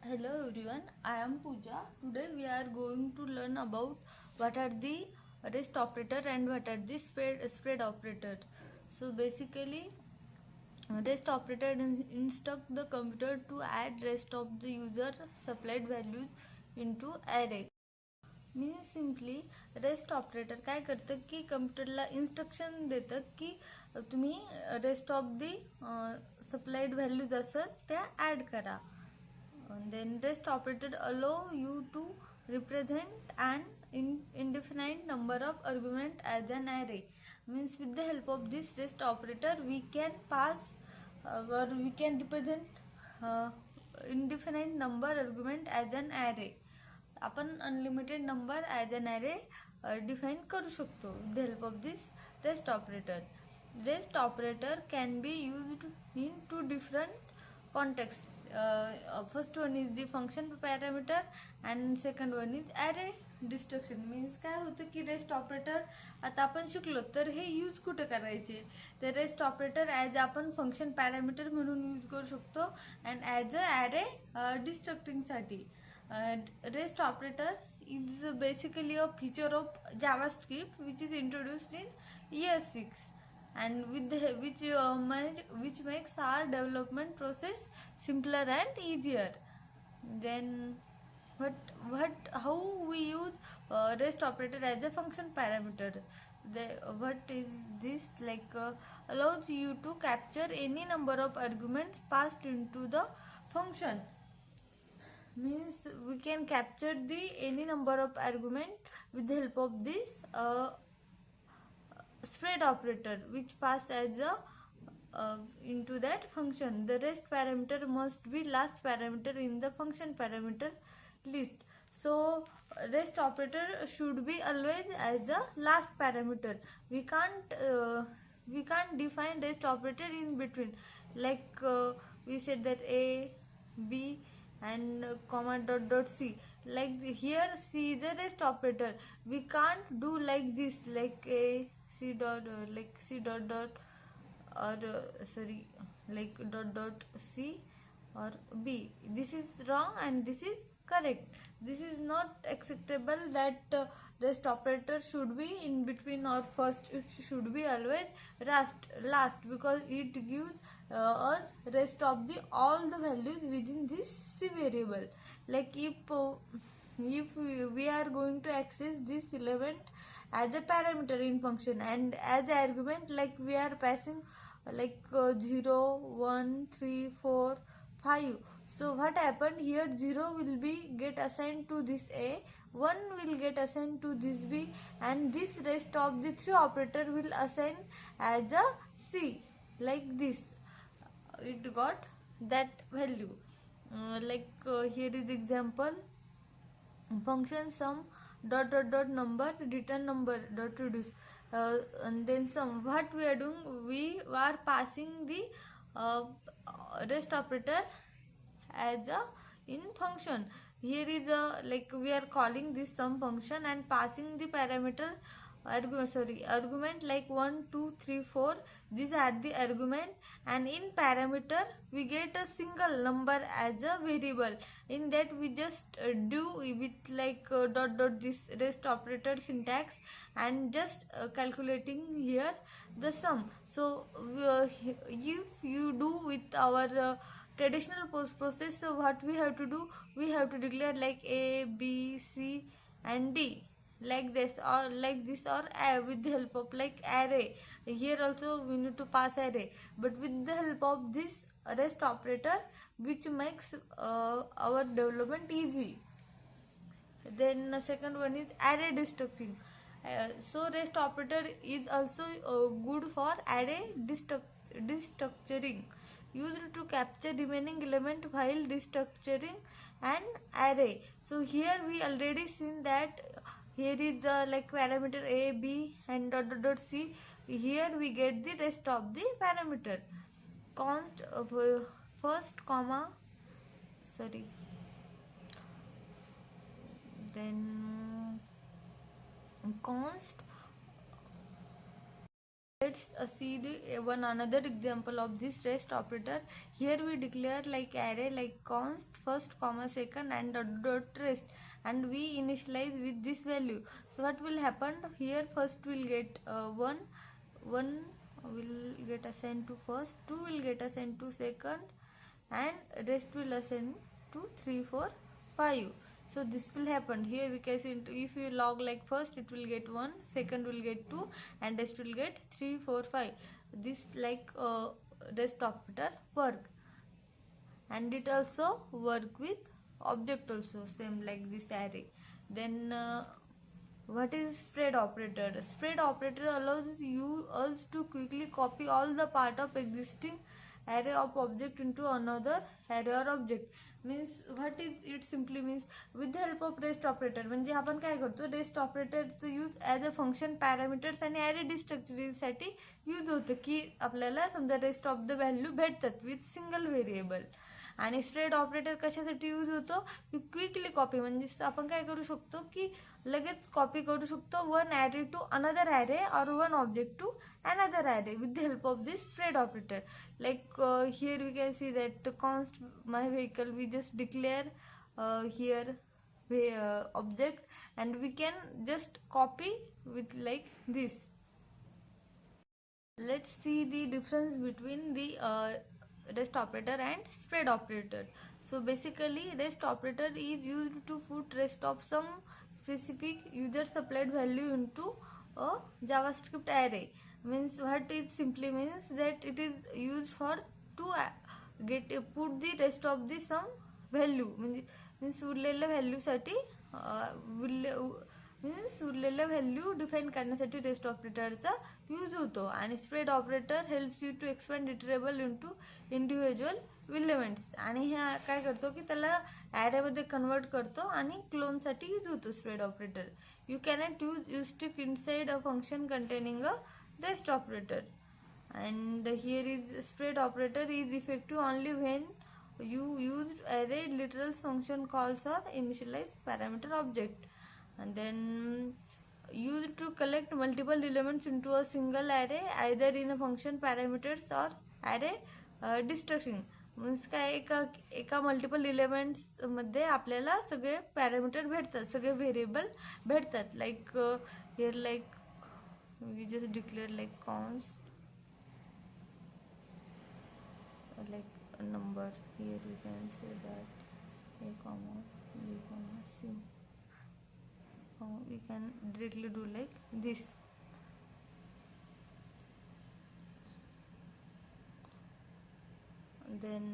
Hello everyone, I am Pooja. Today we are going to learn about what are the rest operator and what are the spread operator. So basically rest operator instruct the computer to add rest of the user supplied values into array. Means simply rest operator काय करतं की कम्प्युटरला instruction देतं की तुम्ही rest of the supplied values असेल त्या add करा. Then rest operator allow you to represent an indefinite number of argument as an array. Means with the help of this rest operator we can pass or we can represent indefinite number argument as an array. आपण unlimited number as an array define करू शकतो with the help of this rest operator. Rest operator can be used in two different context. First one is the function parameter and second one is array destruction. Means काय होतं की rest operator आता आपण शिकलो तर हे use कुठे करायचे, तर रेस्ट ऑपरेटर ॲज आपण फंक्शन पॅरामीटर म्हणून यूज करू शकतो अँड ॲज अ ॲरे डिस्ट्रक्टिंगसाठी. Rest operator is basically a feature of JavaScript which is introduced in year 6 and which makes our development process simpler and easier. Then how we use rest operator as a function parameter. What is this like? Allows you to capture any number of arguments passed into the function. Means we can capture the any number of argument with the help of this spread operator which pass as a into that function. The rest parameter must be last parameter in the function parameter list. So rest operator should be always as a last parameter. We can't define rest operator in between, like we said that a b and comma dot c. Like here c is a rest operator. We can't do like this, like a c dot like c dot or like dot c or b. This is wrong and this is correct. This is not acceptable that rest operator should be in between or first. It should be always last because it gives us rest of the all the values within this c variable. Like if we are going to access this element as a parameter in function and as a argument, like we are passing like 0 1 3 4 5. So what happened here, 0 will be get assigned to this a, 1 will get assigned to this b, and this rest of the 3 operator will assign as a c. Like this it got that value. Here is example: function sum dot number return number dot reduce, and then sum. What we are doing, we are passing the rest operator as a in function. Here is a like we are calling this sum function and passing the parameter argument like 1 2 3 4. These are the argument, and in parameter we get a single number as a variable. In that we just do with like dot this rest operator syntax and just calculating here the sum. So if you do with our traditional process, so what we have to do, we have to declare like a b c and d like this or like this, or with the help of like array. Here also we need to pass array, but with the help of this rest operator which makes our development easy. Then the second one is array destructuring. So rest operator is also good for array destructuring, used to capture remaining element while destructuring an array. So here we already seen that here is like parameter a b and dot c. Here we get the rest of the parameter. Const first comma then const Let's see the one another example of this rest operator. Here we declare like array like const first comma second and dot rest, and we initialize with this value. So what will happen here? First we'll get 1 will get assigned to first, 2 will get assigned to second, and rest will assign to 3 4 5. So this will happen here, because if you log like first it will get 1, second will get 2, and rest will get 3 4 5. This like rest operator work, and it also work with object also, same like this array. Then what is spread operator? Spread operator allows us to quickly copy all the part of existing array of object into another array or object. Means what is it? Simply means with the help of rest operator, म्हणजे आपण काय करतो, rest ऑपरेटरचा use as a function parameters आणि array डिस्ट्रक्चरिंगसाठी use होतं, की आपल्याला समजा रेस्ट ऑफ द व्हॅल्यू भेटतात विथ सिंगल व्हेरिएबल. आणि स्प्रेड ऑपरेटर कशासाठी यूज होतो, की क्विकली कॉपी, म्हणजे आपण काय करू शकतो की लगेच कॉपी करू शकतो one array to another array और one object to another array with the help of this spread operator. Like here we can see that const my vehicle, we just declare here object, and we can just copy with like this. Let's see the difference between the rest operator and spread operator. So basically rest operator is used to put rest of some specific user supplied value into a JavaScript array. Means what it simply means that it is used for to put the rest of the some value, means उरलेल्या value साठी means उरलेल्या value define करण्यासाठी rest ऑपरेटरचा use होतो. आणि spread operator helps you to expand iterable into individual elements, आणि ह्या काय करतो की त्याला ॲरेमध्ये कन्वर्ट करतो आणि क्लोनसाठी यूज होतो spread operator. You cannot use stick inside a function containing a rest operator, and here is spread operator is effective only when you use array literal function calls or initialize parameter object, and then used to collect multiple elements into a single array either in a function parameters or array destructuring. Means काय एका multiple elements मध्ये आपल्याला सगळे parameter भेटतात, सगळे variable भेटतात. Like here like we just declare like const like a number. Here we can say that a comma b comma c. We can directly do like this. Then